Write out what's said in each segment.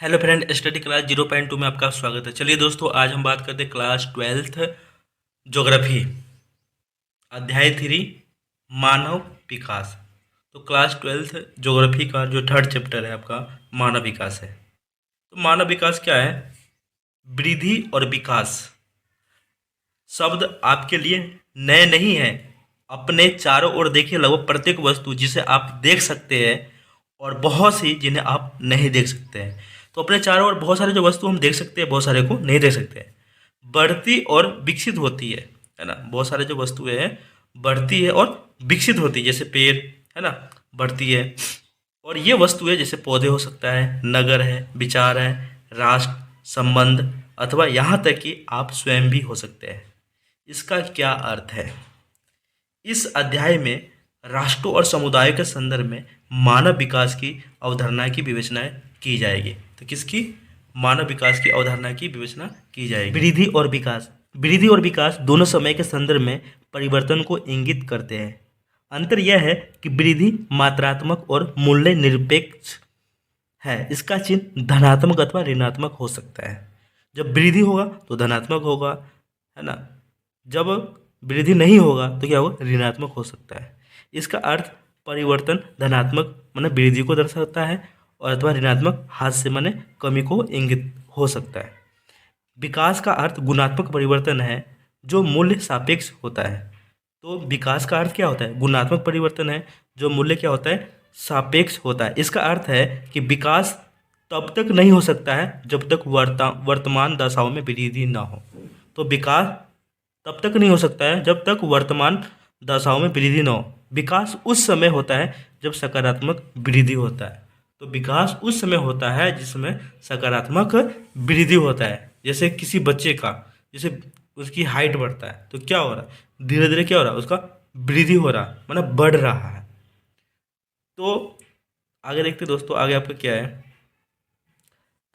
Hello friend, study class 0.2 में आपका स्वागत है। चलिए दोस्तों, आज हम बात करते हैं क्लास 12th ज्योग्राफी, अध्याय 3, मानव विकास। तो क्लास 12th ज्योग्राफी का जो थर्ड चैप्टर है आपका मानव विकास है। तो मानव विकास क्या है? वृद्धि और विकास शब्द आपके लिए नए नहीं है। अपने चारों ओर देखिए, लगभग प्रत्येक वस्तु जिसे आप देख सकते हैं और बहुत सी जिन्हें आप नहीं देख सकते हैं। तो अपने चारों ओर बहुत सारे जो वस्तु हम देख सकते हैं, बहुत सारे को नहीं देख सकते हैं। बढ़ती और विकसित होती है ना। बहुत सारे जो वस्तुएं हैं बढ़ती है और विकसित होती है, जैसे पेड़ है ना, बढ़ती है। और ये वस्तुएं जैसे पौधे हो सकता है, नगर है, विचार है, राष्ट्र, संबंध, अथवा यहाँ तक कि आप स्वयं भी हो सकते हैं। इसका क्या अर्थ है? इस अध्याय में राष्ट्रों और समुदायों के संदर्भ में मानव विकास की अवधारणा की विवेचना की जाएगी। तो किसकी? मानव विकास की अवधारणा की विवेचना की जाएगी। वृद्धि और विकास दोनों समय के संदर्भ में परिवर्तन को इंगित करते हैं। अंतर यह है कि वृद्धि मात्रात्मक और मूल्य निरपेक्ष है। इसका चिन्ह धनात्मक अथवा ऋणात्मक हो सकता है। जब वृद्धि होगा तो धनात्मक होगा, है ना। जब वृद्धि नहीं होगा तो क्या होगा? ऋणात्मक हो सकता है। इसका अर्थ परिवर्तन धनात्मक माने वृद्धि को दर्शाता है, और अथवा ऋणात्मक हाथ से माने कमी को इंगित हो सकता है। विकास का अर्थ गुणात्मक परिवर्तन है जो मूल्य सापेक्ष होता है। तो विकास का अर्थ क्या होता है? गुणात्मक परिवर्तन है जो मूल्य क्या होता है? सापेक्ष होता है। इसका अर्थ है कि विकास तब तक नहीं हो सकता है जब तक वर्तमान दशाओं में वृद्धि ना हो। तो विकास तब तक नहीं हो सकता है जब तक वर्तमान दशाओं में वृद्धि न हो। विकास उस समय होता है जब सकारात्मक वृद्धि होता है। तो विकास उस समय होता है जिसमें सकारात्मक वृद्धि होता है। जैसे किसी बच्चे का, जैसे उसकी हाइट बढ़ता है तो क्या हो रहा है? धीरे धीरे क्या हो रहा है? उसका वृद्धि हो रहा है, मतलब बढ़ रहा है। तो आगे देखते दोस्तों, आगे आपका क्या है।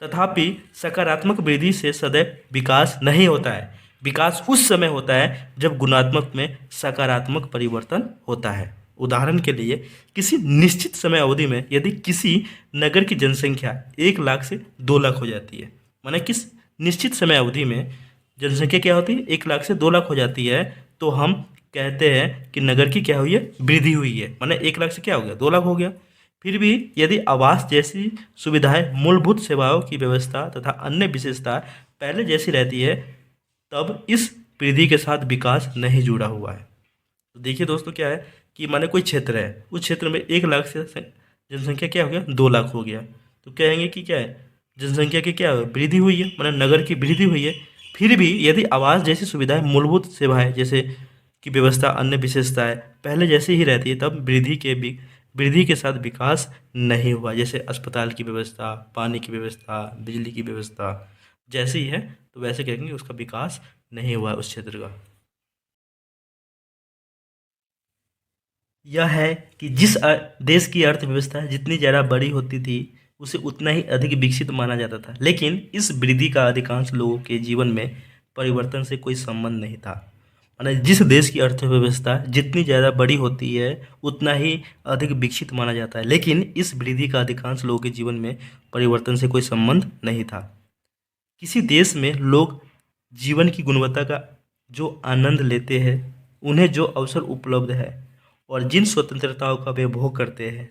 तथापि सकारात्मक वृद्धि से सदैव विकास नहीं होता है। विकास उस समय होता है जब गुणात्मक में सकारात्मक परिवर्तन होता है। उदाहरण के लिए, किसी निश्चित समय अवधि में यदि किसी नगर की जनसंख्या 1 लाख से 2 लाख हो जाती है, माने किस निश्चित समय अवधि में जनसंख्या क्या होती है? 1 लाख से 2 लाख हो जाती है, तो हम कहते हैं कि नगर की क्या हुई है? वृद्धि हुई है। माने 1 लाख से क्या हो गया? 2 लाख हो गया। फिर भी यदि आवास जैसी सुविधाएं, मूलभूत सेवाओं की व्यवस्था तथा अन्य विशेषता पहले जैसी रहती है, तब इस वृद्धि के साथ विकास नहीं जुड़ा हुआ है। तो देखिए दोस्तों, क्या है कि माने कोई क्षेत्र है, उस क्षेत्र में 1 लाख से जनसंख्या क्या हो गया? 2 लाख हो गया। तो कहेंगे कि क्या है? जनसंख्या की क्या वृद्धि हुई है, माने नगर की वृद्धि हुई है। फिर भी यदि आवास जैसी सुविधाएं, मूलभूत सेवाएं जैसे की व्यवस्था, अन्य विशेषताएं पहले जैसी ही रहती है, तब वृद्धि के साथ विकास नहीं हुआ। जैसे अस्पताल की व्यवस्था, पानी की व्यवस्था, बिजली की व्यवस्था जैसी है, तो वैसे कहेंगे उसका विकास नहीं हुआ है उस क्षेत्र का। यह है कि जिस देश की अर्थव्यवस्था जितनी ज़्यादा बड़ी होती थी, उसे उतना ही अधिक विकसित माना जाता था। लेकिन इस वृद्धि का अधिकांश लोगों के जीवन में परिवर्तन से कोई संबंध नहीं था। माने जिस देश की अर्थव्यवस्था जितनी ज़्यादा बड़ी होती है, उतना ही अधिक विकसित माना जाता है। लेकिन इस वृद्धि का अधिकांश लोगों के जीवन में परिवर्तन से कोई संबंध नहीं था। किसी देश में लोग जीवन की गुणवत्ता का जो आनंद लेते हैं, उन्हें जो अवसर उपलब्ध है और जिन स्वतंत्रताओं का वे भोग करते हैं,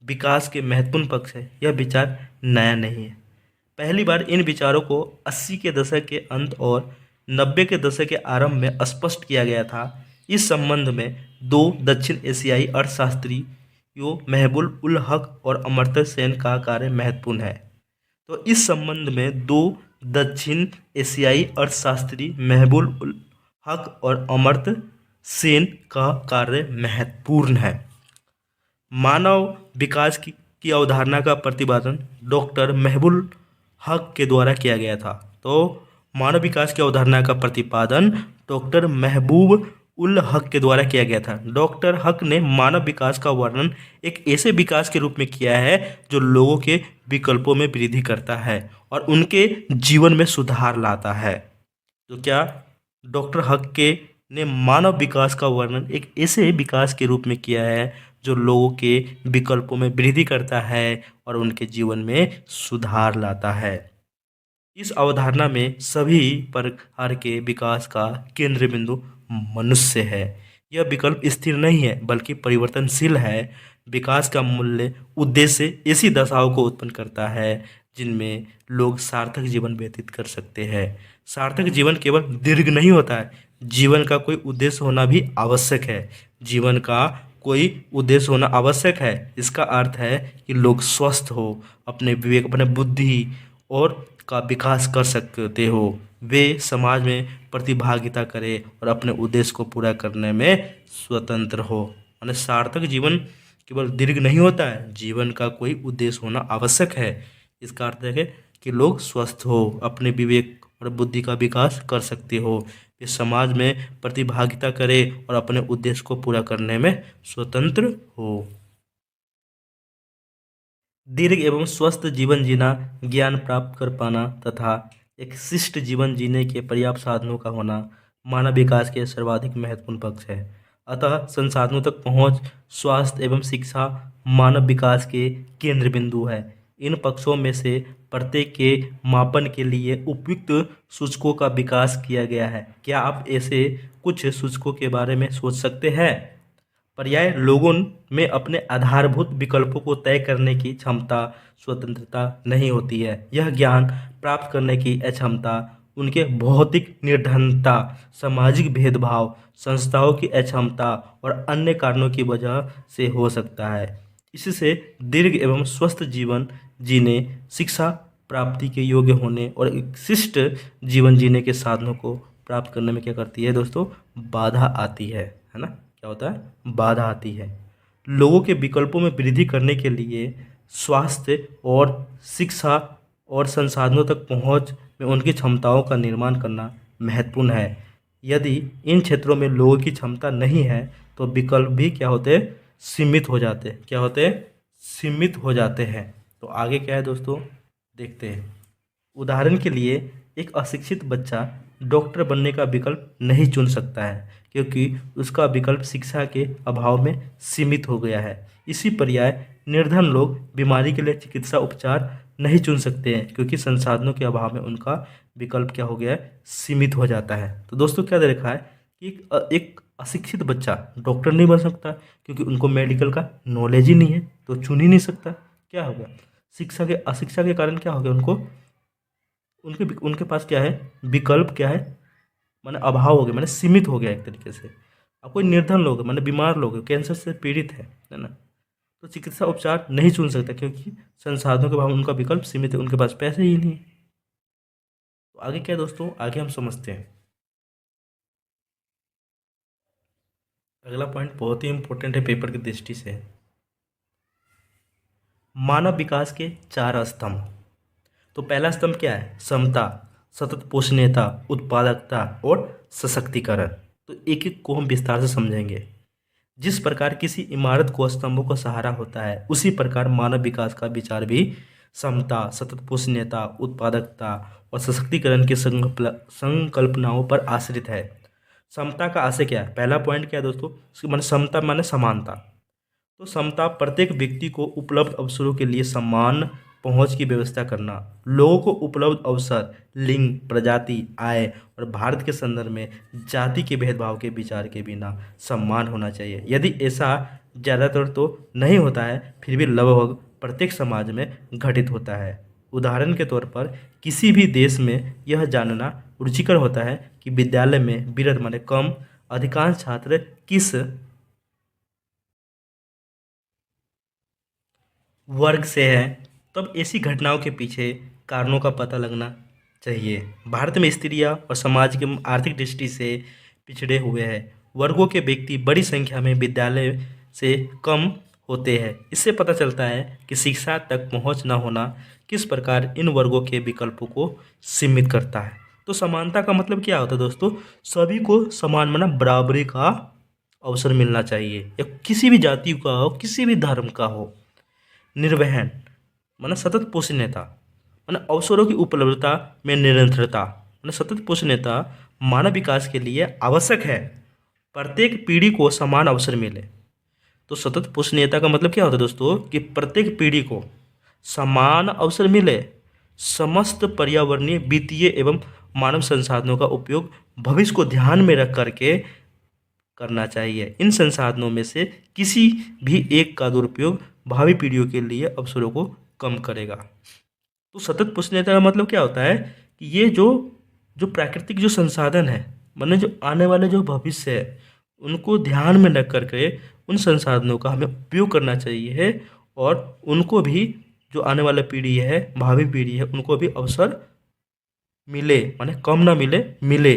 विकास के महत्वपूर्ण पक्ष है। यह विचार नया नहीं है। पहली बार इन विचारों को 80 के दशक के अंत और 90 के दशक के आरंभ में स्पष्ट किया गया था। इस संबंध में दो दक्षिण एशियाई अर्थशास्त्रियों महबूब उल हक और अमर्त्य सेन का कार्य महत्वपूर्ण है। तो इस संबंध में दो दक्षिण एशियाई अर्थशास्त्री महबूब उल हक और अमर्त्य सेन का कार्य महत्वपूर्ण है। मानव विकास की अवधारणा का प्रतिपादन डॉक्टर महबूब हक के द्वारा किया गया था। तो मानव विकास की अवधारणा का प्रतिपादन डॉक्टर महबूब उल हक के द्वारा किया गया था। डॉक्टर हक ने मानव विकास का वर्णन एक ऐसे विकास के रूप में किया है जो लोगों के विकल्पों में वृद्धि करता है और उनके जीवन में सुधार लाता है। तो क्या डॉक्टर हक के ने मानव विकास का वर्णन एक ऐसे विकास के रूप में किया है जो लोगों के विकल्पों में वृद्धि करता है और उनके जीवन में सुधार लाता है। इस अवधारणा में सभी प्रकार के विकास का केंद्र बिंदु मनुष्य है। यह विकल्प स्थिर नहीं है बल्कि परिवर्तनशील है। विकास का मूल्य उद्देश्य ऐसी दशाओं को उत्पन्न करता है जिनमें लोग सार्थक जीवन व्यतीत कर सकते हैं। सार्थक जीवन केवल दीर्घ नहीं होता है, जीवन का कोई उद्देश्य होना भी आवश्यक है। जीवन का कोई उद्देश्य होना आवश्यक है, इसका अर्थ है कि लोग स्वस्थ हो, अपने विवेक, अपने बुद्धि और का विकास कर सकते हो, वे समाज में प्रतिभागिता करें और अपने उद्देश्य को पूरा करने में स्वतंत्र हो। माने सार्थक जीवन केवल दीर्घ नहीं होता है, जीवन का कोई उद्देश्य होना आवश्यक है। इसका अर्थ है कि लोग स्वस्थ हो, अपने विवेक और बुद्धि का विकास कर सकते हो, वे समाज में प्रतिभागिता करें और अपने उद्देश्य को पूरा करने में स्वतंत्र हो। दीर्घ एवं स्वस्थ जीवन जीना, ज्ञान प्राप्त कर पाना तथा एक शिष्ट जीवन जीने के पर्याप्त साधनों का होना मानव विकास के सर्वाधिक महत्वपूर्ण पक्ष है। अतः संसाधनों तक पहुंच, स्वास्थ्य एवं शिक्षा मानव विकास के केंद्र बिंदु है। इन पक्षों में से प्रत्येक के मापन के लिए उपयुक्त सूचकों का विकास किया गया है। क्या आप ऐसे कुछ सूचकों के बारे में सोच सकते हैं? पर्याय लोगों में अपने आधारभूत विकल्पों को तय करने की क्षमता, स्वतंत्रता नहीं होती है। यह ज्ञान प्राप्त करने की अक्षमता उनके भौतिक निर्धनता, सामाजिक भेदभाव, संस्थाओं की अक्षमता और अन्य कारणों की वजह से हो सकता है। इससे दीर्घ एवं स्वस्थ जीवन जीने, शिक्षा प्राप्ति के योग्य होने और एक शिष्ट जीवन जीने के साधनों को प्राप्त करने में क्या करती है दोस्तों? बाधा आती है ना? क्या होता है? बाधा आती है। लोगों के विकल्पों में वृद्धि करने के लिए स्वास्थ्य और शिक्षा और संसाधनों तक पहुंच में उनकी क्षमताओं का निर्माण करना महत्वपूर्ण है। यदि इन क्षेत्रों में लोगों की क्षमता नहीं है तो विकल्प भी क्या होते हैं? सीमित हो जाते हैं। क्या होते हैं? सीमित हो जाते हैं। तो आगे क्या है दोस्तों, देखते हैं। उदाहरण के लिए एक अशिक्षित बच्चा डॉक्टर बनने का विकल्प नहीं चुन सकता है क्योंकि उसका विकल्प शिक्षा के अभाव में सीमित हो गया है। इसी पर्याय निर्धन लोग बीमारी के लिए चिकित्सा उपचार नहीं चुन सकते हैं क्योंकि संसाधनों के अभाव में उनका विकल्प क्या हो गया है? सीमित हो जाता है। तो दोस्तों क्या दे रखा है कि एक अशिक्षित बच्चा डॉक्टर नहीं बन सकता क्योंकि उनको मेडिकल का नॉलेज ही नहीं है, तो चुन ही नहीं सकता। क्या हो गया? अशिक्षा के कारण क्या हो गया? उनके पास क्या है? विकल्प क्या है? माने अभाव हो गया, माने सीमित हो गया एक तरीके से। अब कोई निर्धन लोग है, माने बीमार लोग है, कैंसर से पीड़ित है ना, तो चिकित्सा उपचार नहीं चुन सकता क्योंकि संसाधनों के अभाव में उनका विकल्प सीमित है, उनके पास पैसे ही नहीं है। तो आगे क्या है दोस्तों? आगे हम समझते हैं। अगला पॉइंट बहुत ही इंपॉर्टेंट है पेपर की दृष्टि से। मानव विकास के 4 स्तंभ। तो पहला स्तंभ क्या है? समता, सतत पोषणीयता, उत्पादकता और सशक्तिकरण। तो एक एक को हम विस्तार से समझेंगे। जिस प्रकार किसी इमारत को स्तंभों का सहारा होता है, उसी प्रकार मानव विकास का विचार भी समता, सतत पोषणीयता, उत्पादकता और सशक्तिकरण की संकल्पनाओं पर आश्रित है। समता का आशय क्या है? पहला पॉइंट क्या है दोस्तों? माने समता माने समानता। तो समता प्रत्येक व्यक्ति को उपलब्ध अवसरों के लिए समान पहुंच की व्यवस्था करना, लोगों को उपलब्ध अवसर, लिंग, प्रजाति, आय और भारत के संदर्भ में जाति के भेदभाव के विचार के बिना सम्मान होना चाहिए। यदि ऐसा ज़्यादातर तो नहीं होता है, फिर भी लगभग प्रत्येक समाज में घटित होता है। उदाहरण के तौर पर किसी भी देश में यह जानना रुचिकर होता है कि विद्यालय में वृद्ध माने कम अधिकांश छात्र किस वर्ग से है, तब ऐसी घटनाओं के पीछे कारणों का पता लगना चाहिए। भारत में स्त्रियां और समाज की आर्थिक दृष्टि से पिछड़े हुए हैं वर्गों के व्यक्ति बड़ी संख्या में विद्यालय से कम होते हैं। इससे पता चलता है कि शिक्षा तक पहुंच न होना किस प्रकार इन वर्गों के विकल्पों को सीमित करता है। तो समानता का मतलब क्या होता है दोस्तों? सभी को समान माना बराबरी का अवसर मिलना चाहिए, या किसी भी जाति का हो, किसी भी धर्म का हो। निर्वहन माना सतत पोषणीयता, माना अवसरों की उपलब्धता में निरंतरता, माना सतत पोषणीयता मानव विकास के लिए आवश्यक है। प्रत्येक पीढ़ी को समान अवसर मिले, तो सतत पोषणीयता का मतलब क्या होता है दोस्तों कि प्रत्येक पीढ़ी को समान अवसर मिले, समस्त पर्यावरणीय, वित्तीय एवं मानव संसाधनों का उपयोग भविष्य को ध्यान में रख करके करना चाहिए। इन संसाधनों में से किसी भी एक का दुरुपयोग भावी पीढ़ियों के लिए अवसरों को कम करेगा। तो सतत पोषणीयता का मतलब क्या होता है कि ये जो जो प्राकृतिक जो संसाधन है, माने जो आने वाले जो भविष्य है, उनको ध्यान में रख करके उन संसाधनों का हमें उपयोग करना चाहिए है, और उनको भी जो आने वाला पीढ़ी है, भावी पीढ़ी है, उनको भी अवसर मिले, माने कम ना मिले, मिले।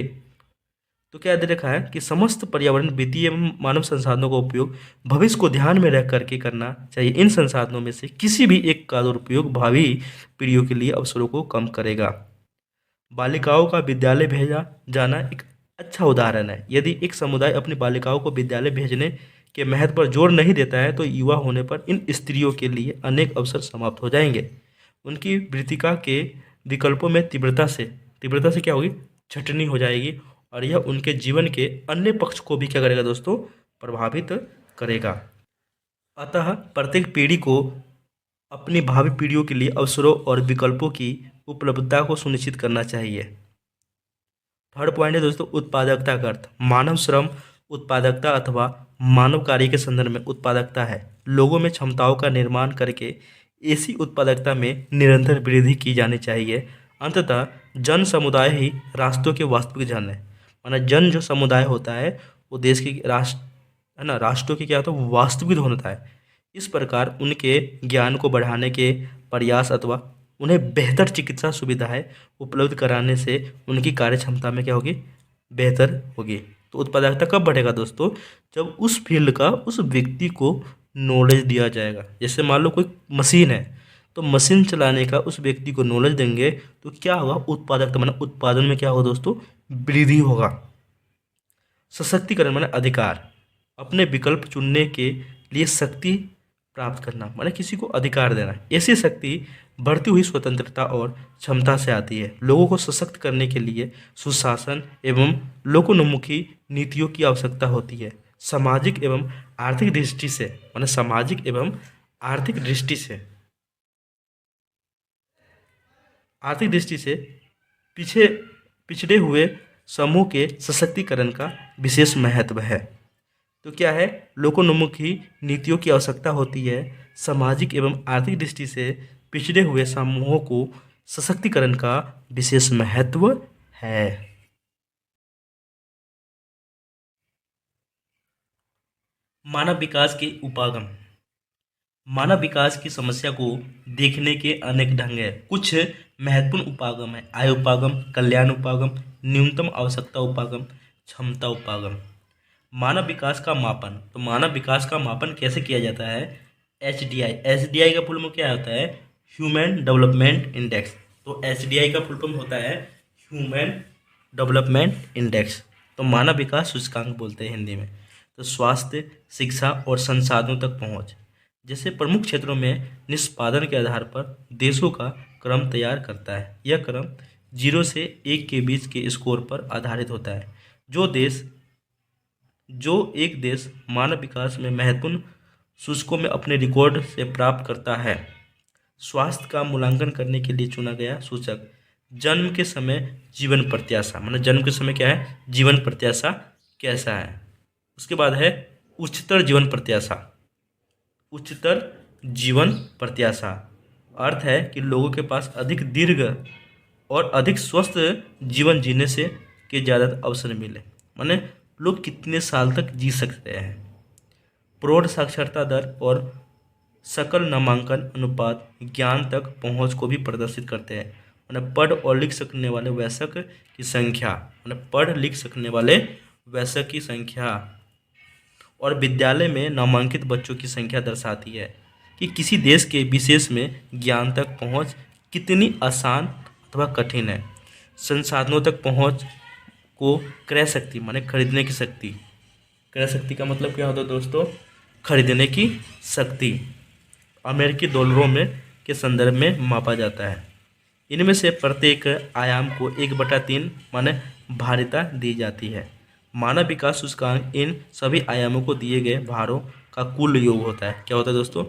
तो क्या दे रखा है कि समस्त पर्यावरण, वित्तीय एवं मानव संसाधनों का उपयोग भविष्य को ध्यान में रख करके करना चाहिए। इन संसाधनों में से किसी भी एक का दुरुपयोग भावी पीढ़ियों के लिए अवसरों को कम करेगा। बालिकाओं का विद्यालय भेजा जाना एक अच्छा उदाहरण है। यदि एक समुदाय अपनी बालिकाओं को विद्यालय भेजने के महत्व पर जोर नहीं देता है तो युवा होने पर इन स्त्रियों के लिए अनेक अवसर समाप्त हो जाएंगे। उनकी वृत्तिका के विकल्पों में तीव्रता से क्या होगी, छटनी हो जाएगी, और यह उनके जीवन के अन्य पक्ष को भी क्या करेगा दोस्तों, प्रभावित करेगा। अतः प्रत्येक पीढ़ी को अपनी भावी पीढ़ियों के लिए अवसरों और विकल्पों की उपलब्धता को सुनिश्चित करना चाहिए। थर्ड पॉइंट है दोस्तों उत्पादकता का अर्थ। मानव श्रम उत्पादकता अथवा मानव कार्य के संदर्भ में उत्पादकता है। लोगों में क्षमताओं का निर्माण करके ऐसी उत्पादकता में निरंतर वृद्धि की जानी चाहिए। अंततः जन समुदाय ही राष्ट्रों के वास्तविक जन है। माना जन जो समुदाय होता है वो देश की राष्ट्र है ना, राष्ट्रों की क्या होता है, वास्तविक होता है। इस प्रकार उनके ज्ञान को बढ़ाने के प्रयास अथवा उन्हें बेहतर चिकित्सा सुविधाएं उपलब्ध कराने से उनकी कार्य क्षमता में क्या होगी, बेहतर होगी। तो उत्पादकता कब बढ़ेगा दोस्तों, जब उस फील्ड का उस व्यक्ति को नॉलेज दिया जाएगा। जैसे मान लो कोई मशीन है, तो मशीन चलाने का उस व्यक्ति को नॉलेज देंगे तो क्या होगा, उत्पादकता माना उत्पादन में क्या होगा दोस्तों, वृद्धि होगा। सशक्तिकरण माना अधिकार, अपने विकल्प चुनने के लिए शक्ति प्राप्त करना, माने किसी को अधिकार देना। ऐसी शक्ति बढ़ती हुई स्वतंत्रता और क्षमता से आती है। लोगों को सशक्त करने के लिए सुशासन एवं लोकोन्मुखी नीतियों की आवश्यकता होती है। सामाजिक एवं आर्थिक दृष्टि से, माने सामाजिक एवं आर्थिक दृष्टि से पीछे पिछड़े हुए समूह के सशक्तिकरण का विशेष महत्व है। तो क्या है, लोकोन्मुखी नीतियों की आवश्यकता होती है। सामाजिक एवं आर्थिक दृष्टि से पिछड़े हुए समूहों को सशक्तिकरण का विशेष महत्व है। मानव विकास के उपागम। मानव विकास की समस्या को देखने के अनेक ढंग हैं। कुछ महत्वपूर्ण उपागम है: आय उपागम, कल्याण उपागम, न्यूनतम आवश्यकता उपागम, क्षमता उपागम। मानव विकास का मापन। तो मानव विकास का मापन कैसे किया जाता है, एचडीआई का फुल फॉर्म क्या होता है, ह्यूमन डेवलपमेंट इंडेक्स। तो एचडीआई का फुल फॉर्म होता है ह्यूमन डेवलपमेंट इंडेक्स। तो मानव विकास सूचकांक बोलते हैं हिंदी में। तो स्वास्थ्य, शिक्षा और संसाधनों तक पहुंच जैसे प्रमुख क्षेत्रों में निष्पादन के आधार पर देशों का क्रम तैयार करता है। यह क्रम 0 से 1 के बीच के स्कोर पर आधारित होता है। जो एक देश मानव विकास में महत्वपूर्ण सूचकों में अपने रिकॉर्ड से प्राप्त करता है। स्वास्थ्य का मूल्यांकन करने के लिए चुना गया सूचक जन्म के समय जीवन प्रत्याशा, मतलब जन्म के समय क्या है, जीवन प्रत्याशा कैसा है। उसके बाद है उच्चतर जीवन प्रत्याशा। उच्चतर जीवन प्रत्याशा अर्थ है कि लोगों के पास अधिक दीर्घ और अधिक स्वस्थ जीवन जीने से के ज़्यादा अवसर मिले, माने लोग कितने साल तक जी सकते हैं। प्रौढ़ साक्षरता दर और सकल नामांकन अनुपात ज्ञान तक पहुंच को भी प्रदर्शित करते हैं। मतलब पढ़ और लिख सकने वाले वयस्क की संख्या, मतलब पढ़ लिख सकने वाले वयस्क की संख्या और विद्यालय में नामांकित बच्चों की संख्या दर्शाती है कि किसी देश के विशेष में ज्ञान तक पहुंच कितनी आसान अथवा कठिन है। संसाधनों तक पहुंच को क्रय शक्ति, माने खरीदने की शक्ति, क्रय शक्ति का मतलब क्या होता है दोस्तों, खरीदने की शक्ति, अमेरिकी डॉलरों में के संदर्भ में मापा जाता है। इनमें से प्रत्येक आयाम को 1/3 माने भारिता दी जाती है। मानव विकास सूचकांक इन सभी आयामों को दिए गए भारों का कुल योग होता है। क्या होता है दोस्तों?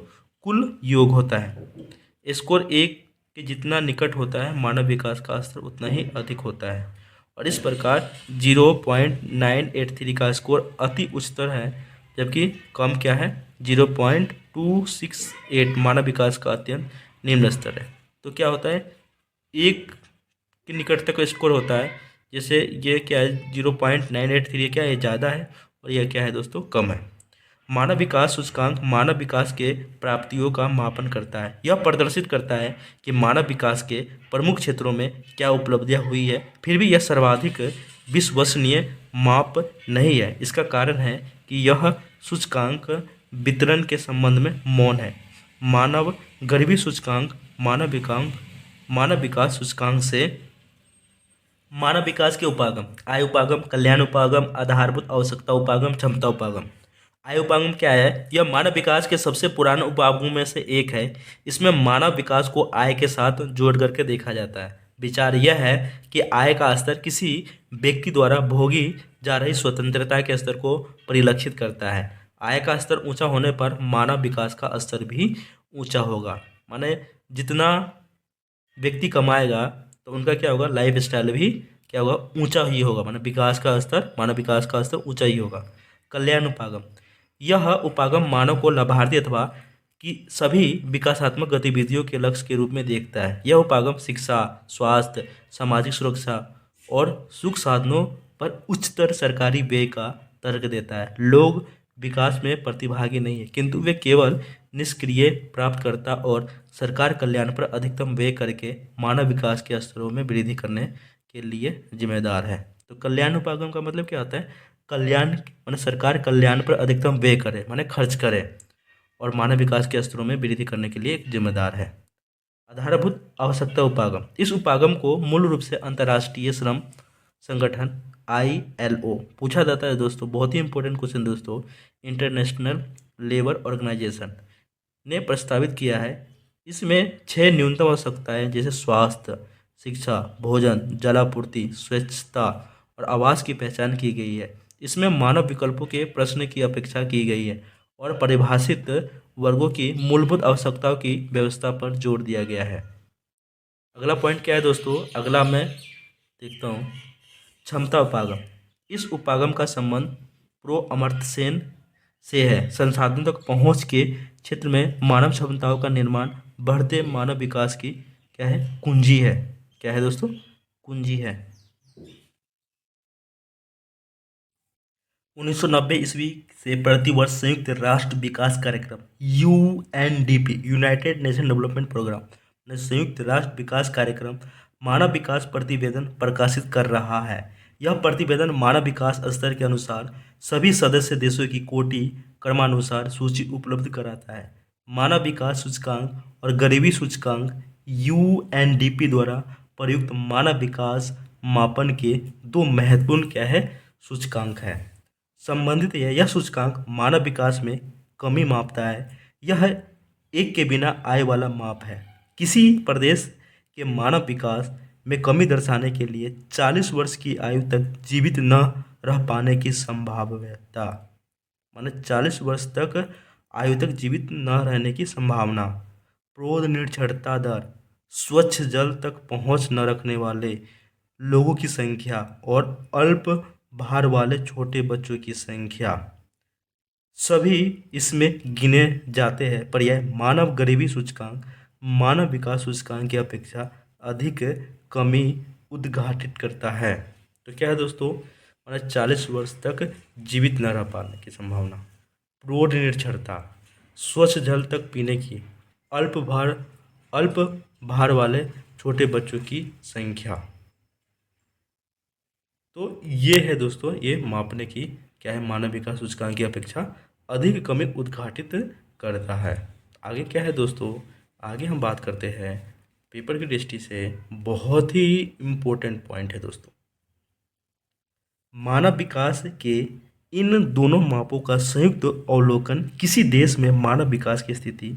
कुल योग होता है। स्कोर 1 के जितना निकट होता है मानव विकास का स्तर उतना ही अधिक होता है। और इस प्रकार 0.983 का स्कोर अति उच्चतर है, जबकि कम क्या है? 0.268 मानव विकास का अत्यंत निम्न स्तर है। तो क्या होता है? एक के निकट तक स्कोर होता है, जैसे ये क्या है 0.983, क्या है? ये ज़्यादा है, और यह क्या है दोस्तों? कम है। मानव विकास सूचकांक मानव विकास के प्राप्तियों का मापन करता है। यह प्रदर्शित करता है कि मानव विकास के प्रमुख क्षेत्रों में क्या उपलब्धियां हुई है। फिर भी यह सर्वाधिक विश्वसनीय माप नहीं है। इसका कारण है कि यह सूचकांक वितरण के संबंध में मौन है। मानव गरीबी सूचकांक मानव विकास सूचकांक से मानव विकास के उपागम, आय उपागम, कल्याण उपागम, आधारभूत आवश्यकता उपागम, क्षमता उपागम। आय उपागम क्या है? यह मानव विकास के सबसे पुराने उपागमों में से एक है। इसमें मानव विकास को आय के साथ जोड़ करके देखा जाता है। विचार यह है कि आय का स्तर किसी व्यक्ति द्वारा भोगी जा रही स्वतंत्रता के स्तर को परिलक्षित करता है। आय का स्तर ऊंचा होने पर मानव विकास का स्तर भी ऊंचा होगा। माने जितना व्यक्ति कमाएगा तो उनका क्या होगा? लाइफ स्टाइल भी क्या होगा? ऊंचा ही होगा। माना विकास का स्तर, मानव विकास का स्तर ऊंचा ही होगा। कल्याण उपागम, यह उपागम मानव को लाभार्थी अथवा कि सभी विकासात्मक गतिविधियों के लक्ष्य के रूप में देखता है। यह उपागम शिक्षा, स्वास्थ्य, सामाजिक सुरक्षा और सुख साधनों पर उच्चतर सरकारी व्यय का तर्क देता है। लोग विकास में प्रतिभागी नहीं है, किंतु वे केवल निष्क्रिय प्राप्तकर्ता और सरकार कल्याण पर अधिकतम व्यय करके मानव विकास के स्तरों में वृद्धि करने के लिए जिम्मेदार है। तो कल्याण उपागम का मतलब क्या होता है? कल्याण माने सरकार कल्याण पर अधिकतम व्यय करे, माने खर्च करे, और मानव विकास के स्तरों में वृद्धि करने के लिए एक जिम्मेदार है। आधारभूत आवश्यकता उपागम, इस उपागम को मूल रूप से अंतर्राष्ट्रीय श्रम संगठन ILO पूछा जाता है दोस्तों। बहुत ही इंपॉर्टेंट क्वेश्चन दोस्तों। इंटरनेशनल लेबर ऑर्गेनाइजेशन ने प्रस्तावित किया है। इसमें 6 न्यूनतम आवश्यकताएं जैसे स्वास्थ्य, शिक्षा, भोजन, जलापूर्ति, स्वच्छता और आवास की पहचान की गई है। इसमें मानव विकल्पों के प्रश्न की अपेक्षा की गई है और परिभाषित वर्गों की मूलभूत आवश्यकताओं की व्यवस्था पर जोर दिया गया है। अगला पॉइंट क्या है दोस्तों? अगला मैं देखता हूँ, क्षमता उपागम। इस उपागम का संबंध प्रो अमर्त्य सेन से है। संसाधनों तक पहुंच के क्षेत्र में मानव क्षमताओं का निर्माण बढ़ते मानव विकास की क्या है? कुंजी है। क्या है दोस्तों? कुंजी है। 1990 ईस्वी से प्रतिवर्ष संयुक्त राष्ट्र विकास कार्यक्रम UNDP, United Nation Development Programme ने संयुक्त राष्ट्र विकास कार्यक्रम मानव विकास प्रतिवेदन प्रकाशित कर रहा है। यह प्रतिवेदन मानव विकास स्तर के अनुसार सभी सदस्य देशों की कोटि क्रमानुसार सूची उपलब्ध कराता है। मानव विकास सूचकांक और गरीबी सूचकांक UNDP द्वारा प्रयुक्त मानव विकास मापन के दो महत्वपूर्ण क्या है? सूचकांक है। संबंधित यह सूचकांक मानव विकास में कमी मापता है। यह एक के बिना आय वाला माप है। किसी प्रदेश के मानव विकास में कमी दर्शाने के लिए 40 वर्ष की आयु तक जीवित न रह पाने की संभाव्यता, माने 40 वर्ष तक आयु तक जीवित न रहने की संभावना, प्रोध निरक्षरता दर, स्वच्छ जल तक पहुंच न रखने वाले लोगों की संख्या और अल्प भार वाले छोटे बच्चों की संख्या सभी इसमें गिने जाते हैं। पर्याय मानव गरीबी सूचकांक मानव विकास सूचकांक की अपेक्षा अधिक कमी उद्घाटित करता है। तो क्या है दोस्तों? माने 40 वर्ष तक जीवित न रह पाने की संभावना, प्रौढ़ निरक्षरता, स्वच्छ जल तक पीने की, अल्प भार वाले छोटे बच्चों की संख्या। तो ये है दोस्तों, ये मापने की क्या है? मानव विकास सूचकांक की अपेक्षा अधिक कमी उद्घाटित करता है। आगे क्या है दोस्तों? आगे हम बात करते हैं पेपर की दृष्टि से बहुत ही इम्पोर्टेंट पॉइंट है दोस्तों। मानव विकास के इन दोनों मापों का संयुक्त अवलोकन किसी देश में मानव विकास की स्थिति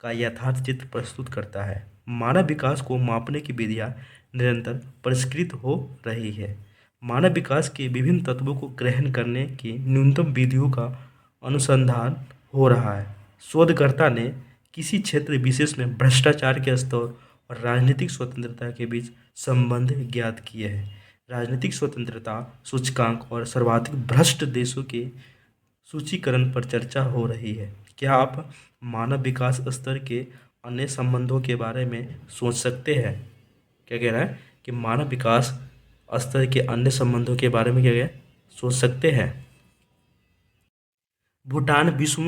का यथार्थ चित्र प्रस्तुत करता है। मानव विकास को मापने की विधियां निरंतर परिष्कृत हो रही है। मानव विकास के विभिन्न तत्वों को ग्रहण करने की न्यूनतम विधियों का अनुसंधान हो रहा है। शोधकर्ता ने किसी क्षेत्र विशेष में भ्रष्टाचार के स्तर और राजनीतिक स्वतंत्रता के बीच संबंध ज्ञात किए हैं। राजनीतिक स्वतंत्रता सूचकांक और सर्वाधिक भ्रष्ट देशों के सूचीकरण पर चर्चा हो रही है। क्या आप मानव विकास स्तर के अन्य संबंधों के बारे में सोच सकते हैं? क्या कह रहा है कि मानव विकास स्तर के अन्य संबंधों के बारे में क्या है सोच सकते हैं। भूटान विश्व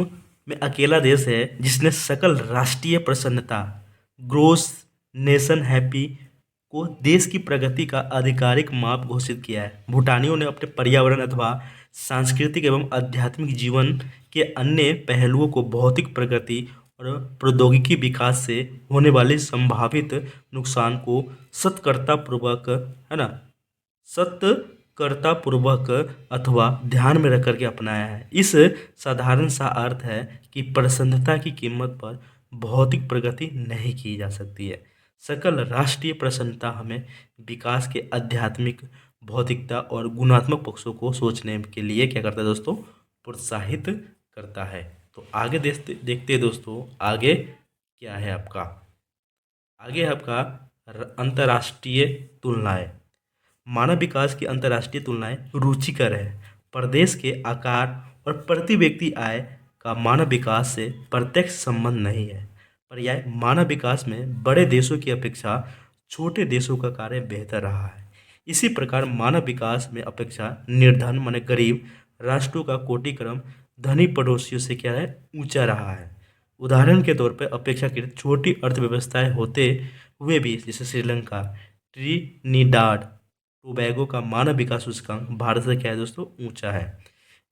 में अकेला देश है जिसने सकल राष्ट्रीय प्रसन्नता ग्रोस नेशन हैप्पी को देश की प्रगति का आधिकारिक माप घोषित किया है। भूटानियों ने अपने पर्यावरण अथवा सांस्कृतिक एवं आध्यात्मिक जीवन के अन्य पहलुओं को भौतिक प्रगति और प्रौद्योगिकी विकास से होने वाले संभावित नुकसान को सतर्कतापूर्वक है ना सतर्कतापूर्वक अथवा ध्यान में रख करके अपनाया है। इस साधारण सा अर्थ है कि प्रसन्नता की कीमत पर भौतिक प्रगति नहीं की जा सकती है। सकल राष्ट्रीय प्रसन्नता हमें विकास के आध्यात्मिक भौतिकता और गुणात्मक पक्षों को सोचने के लिए क्या करता है दोस्तों, प्रोत्साहित करता है। तो आगे देखते हैं दोस्तों, आगे क्या है आपका, आगे है आपका अंतर्राष्ट्रीय तुलनाएं। मानव विकास की अंतर्राष्ट्रीय तुलनाएं रुचिकर है। प्रदेश के आकार और प्रति व्यक्ति आय का मानव विकास से प्रत्यक्ष संबंध नहीं है। पर यह मानव विकास में बड़े देशों की अपेक्षा छोटे देशों का कार्य बेहतर रहा है। इसी प्रकार मानव विकास में अपेक्षा निर्धन माने गरीब राष्ट्रों का कोटिक्रम धनी पड़ोसियों से क्या है ऊंचा रहा है। उदाहरण के तौर पर अपेक्षाकृत छोटी अर्थव्यवस्थाएं होते हुए भी जैसे श्रीलंका, ट्रिनिडाड टोबैगो का मानव विकास सूचकांक भारत से क्या है दोस्तों ऊंचा है।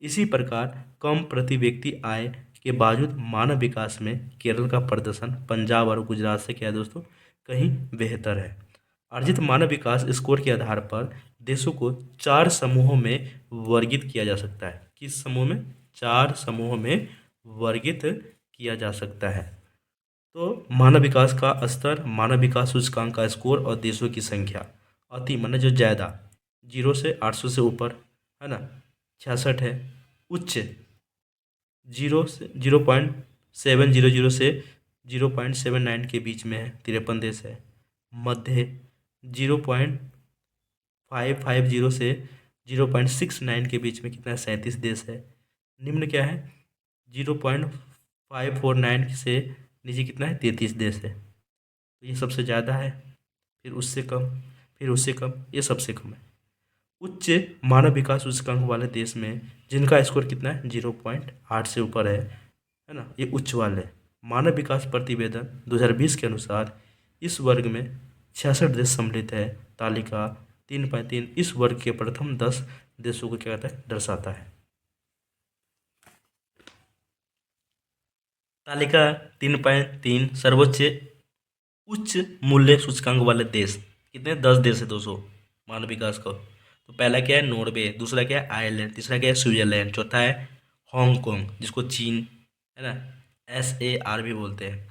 इसी प्रकार कम प्रति व्यक्ति आय के बावजूद मानव विकास में केरल का प्रदर्शन पंजाब और गुजरात से क्या है दोस्तों कहीं बेहतर है। अर्जित मानव विकास स्कोर के आधार पर देशों को 4 समूहों में वर्गित किया जा सकता है। किस समूह में? 4 समूहों में वर्गित किया जा सकता है। तो मानव विकास का स्तर, मानव विकास सूचकांक का स्कोर और देशों की संख्या। अति माने जो ज़्यादा 0 से 800 से ऊपर है ना 66 है। उच्च 0 से 0.700 से 0.79 के बीच में है 53 देश है। मध्य 0.550 से 0.69 के बीच में कितना है 37 देश है। निम्न क्या है 0.549 से नीचे कितना है 33 देश है। तो ये सबसे ज़्यादा है, फिर उससे कम, फिर उससे कम, ये सबसे कम है। उच्च मानव विकास सूचकांक वाले देश में जिनका स्कोर कितना है 0.8 से ऊपर है ना, ये उच्च वाले। मानव विकास प्रतिवेदन 2020 के अनुसार इस वर्ग में 66 देश सम्मिलित है। तालिका 3.3 इस वर्ग के प्रथम 10 देशों को क्या कहता है दर्शाता है। तालिका 3.3 सर्वोच्च उच्च मूल्य सूचकांक वाले देश कितने 10 देश है दोस्तों मानव विकास का। तो पहला क्या है नॉर्वे, दूसरा क्या है आयरलैंड, तीसरा क्या है स्विट्जरलैंड, चौथा है हांगकांग जिसको चीन है ना SAR भी बोलते हैं,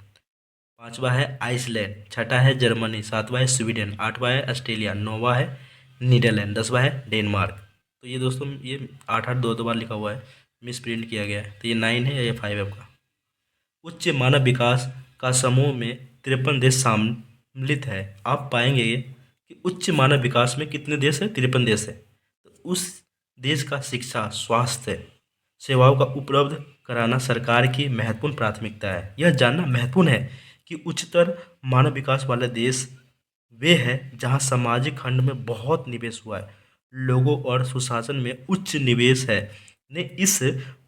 पांचवा है आइसलैंड, छठा है जर्मनी, सातवां है स्वीडन, आठवां है ऑस्ट्रेलिया, नौवां है नीदरलैंड, 10वां है डेनमार्क। तो ये दोस्तों ये 8 दो बार लिखा हुआ है, मिस प्रिंट किया गया है, तो ये 9 है या ये 5 है आपका। उच्च मानव विकास का समूह में 53 देश सम्मिलित है। आप पाएंगे कि उच्च मानव विकास में कितने देश है 53 देश है। तो उस देश का शिक्षा स्वास्थ्य सेवाओं का उपलब्ध कराना सरकार की महत्वपूर्ण प्राथमिकता है। यह जानना महत्वपूर्ण है कि उच्चतर मानव विकास वाले देश वे हैं जहां सामाजिक खंड में बहुत निवेश हुआ है, लोगों और सुशासन में उच्च निवेश है ने इस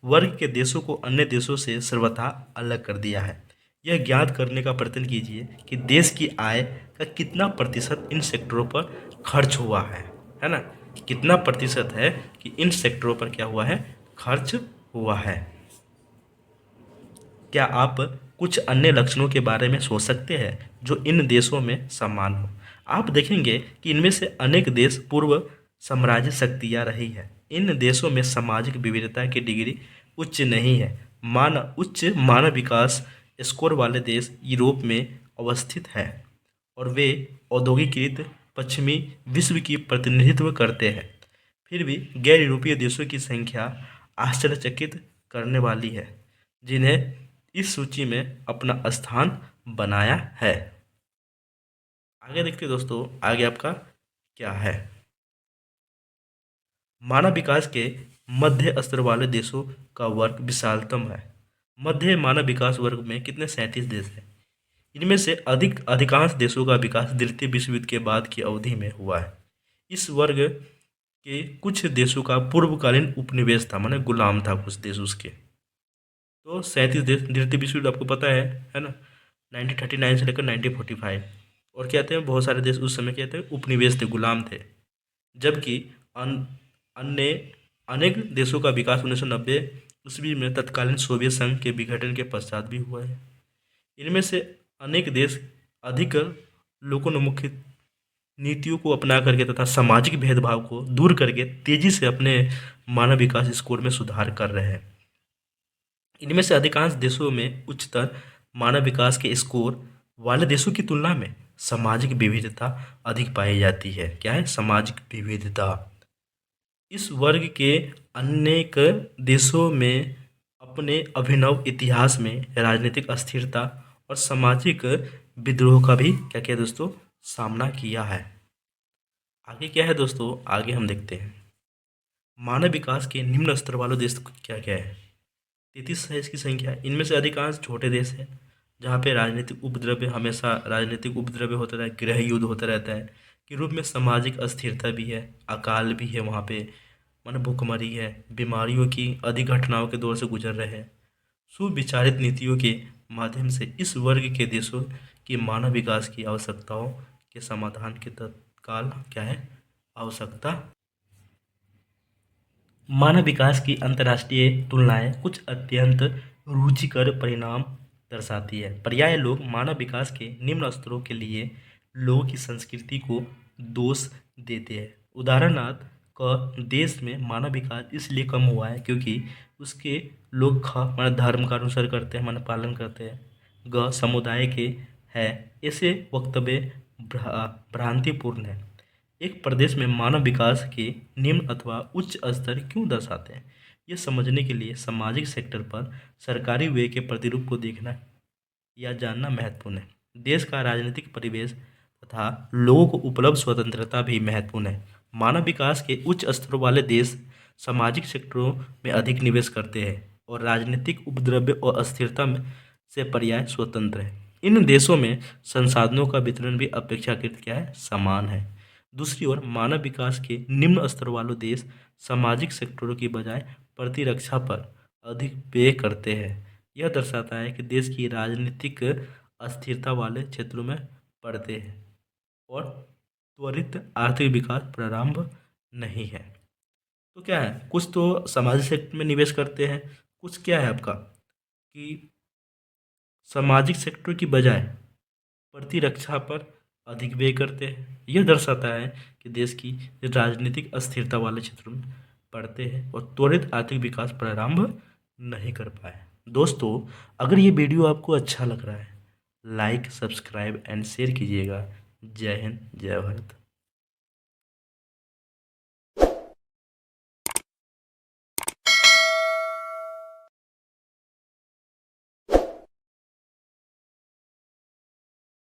वर्ग के देशों को अन्य देशों से सर्वथा अलग कर दिया है। यह ज्ञात करने का प्रयत्न कीजिए कि देश की आय का कितना प्रतिशत इन सेक्टरों पर खर्च हुआ है ना, कितना प्रतिशत है कि इन सेक्टरों पर क्या हुआ है खर्च हुआ है। क्या आप कुछ अन्य लक्षणों के बारे में सोच सकते हैं जो इन देशों में समान हो? आप देखेंगे कि इनमें से अनेक देश पूर्व साम्राज्य शक्तियाँ रही है। इन देशों में सामाजिक विविधता की डिग्री उच्च नहीं है। उच्च मानव विकास स्कोर वाले देश यूरोप में अवस्थित है और वे औद्योगिकीकृत पश्चिमी विश्व की प्रतिनिधित्व करते हैं। फिर भी गैर यूरोपीय देशों की संख्या आश्चर्यचकित करने वाली है। जिन्हें इस सूची में अपना स्थान बनाया है। आगे देखते हैं दोस्तों, आगे आपका क्या है। मानव विकास के मध्य स्तर वाले देशों का वर्ग विशालतम है। मध्य मानव विकास वर्ग में कितने 37 देश हैं। इनमें से अधिकांश देशों का विकास द्वितीय विश्व युद्ध के बाद की अवधि में हुआ है। इस वर्ग के कुछ देशों का पूर्वकालीन उपनिवेश था, माने गुलाम था कुछ देश उसके। तो 37 देश, द्वितीय विश्व युद्ध आपको पता है ना, 1939 से लेकर 1945। और क्या थे, बहुत सारे देश उस समय क्या थे, उपनिवेश थे, गुलाम थे। जबकि अन्य अनेक देशों का विकास 1990 ईस्वी में तत्कालीन सोवियत संघ के विघटन के पश्चात भी हुआ है। इनमें से अनेक देश अधिक लोकोन्मुखी नीतियों को अपना करके तथा सामाजिक भेदभाव को दूर करके तेजी से अपने मानव विकास स्कोर में सुधार कर रहे हैं। इनमें से अधिकांश देशों में उच्चतर मानव विकास के स्कोर वाले देशों की तुलना में सामाजिक विविधता अधिक पाई जाती है। क्या है, सामाजिक विविधता। इस वर्ग के अनेक देशों में अपने अभिनव इतिहास में राजनीतिक अस्थिरता और सामाजिक विद्रोह का भी क्या किया दोस्तों, सामना किया है। आगे क्या है दोस्तों, आगे हम देखते हैं मानव विकास के निम्न स्तर वाले देश क्या क्या है। 33 है इसकी संख्या। इनमें से अधिकांश छोटे देश हैं जहाँ पे राजनीतिक उपद्रव हमेशा राजनीतिक उपद्रव होता रहता है, गृह युद्ध होता रहता है के रूप में सामाजिक अस्थिरता भी है, अकाल भी है वहाँ पे, माने भूखमरी है, बीमारियों की अधिक घटनाओं के दौर से गुजर रहे हैं। सुविचारित नीतियों के माध्यम से इस वर्ग के देशों की मानव विकास की आवश्यकताओं के समाधान के तत्काल क्या है, आवश्यकता। मानव विकास की अंतर्राष्ट्रीय तुलनाएं कुछ अत्यंत रुचिकर परिणाम दर्शाती है। पर्याय लोग मानव विकास के निम्न स्तरों के लिए लोगों की संस्कृति को दोष देते हैं। उदाहरणार्थ क देश में मानव विकास इसलिए कम हुआ है क्योंकि उसके लोग ख माने धर्म का अनुसरण करते हैं, माने पालन करते हैं। ग समुदाय के है, ऐसे वक्तव्य भ्रांतिपूर्ण है। एक प्रदेश में मानव विकास के निम्न अथवा उच्च स्तर क्यों दर्शाते हैं, यह समझने के लिए सामाजिक सेक्टर पर सरकारी व्यय के प्रतिरूप को देखना या जानना महत्वपूर्ण है। देश का राजनीतिक परिवेश तथा लोगों को उपलब्ध स्वतंत्रता भी महत्वपूर्ण है। मानव विकास के उच्च स्तर वाले देश सामाजिक सेक्टरों में अधिक निवेश करते हैं और राजनीतिक उपद्रव और अस्थिरता से पर्याय स्वतंत्र है। इन देशों में संसाधनों का वितरण भी अपेक्षाकृत क्या है, समान है। दूसरी ओर मानव विकास के निम्न स्तर वाले देश सामाजिक सेक्टरों की बजाय प्रतिरक्षा पर अधिक व्यय करते हैं। यह दर्शाता है कि देश की राजनीतिक अस्थिरता वाले क्षेत्रों में पड़ते हैं और त्वरित आर्थिक विकास प्रारंभ नहीं है। तो क्या है, कुछ तो सामाजिक सेक्टर में निवेश करते हैं, कुछ क्या है आपका कि सामाजिक सेक्टर की बजाय प्रतिरक्षा पर अधिक व्यय करते हैं। यह दर्शाता है कि देश की राजनीतिक अस्थिरता वाले क्षेत्रों में पड़ते हैं और त्वरित आर्थिक विकास प्रारंभ नहीं कर पाए। दोस्तों, अगर ये वीडियो आपको अच्छा लग रहा है, लाइक, सब्सक्राइब एंड शेयर कीजिएगा। जय हिंद, जय भारत।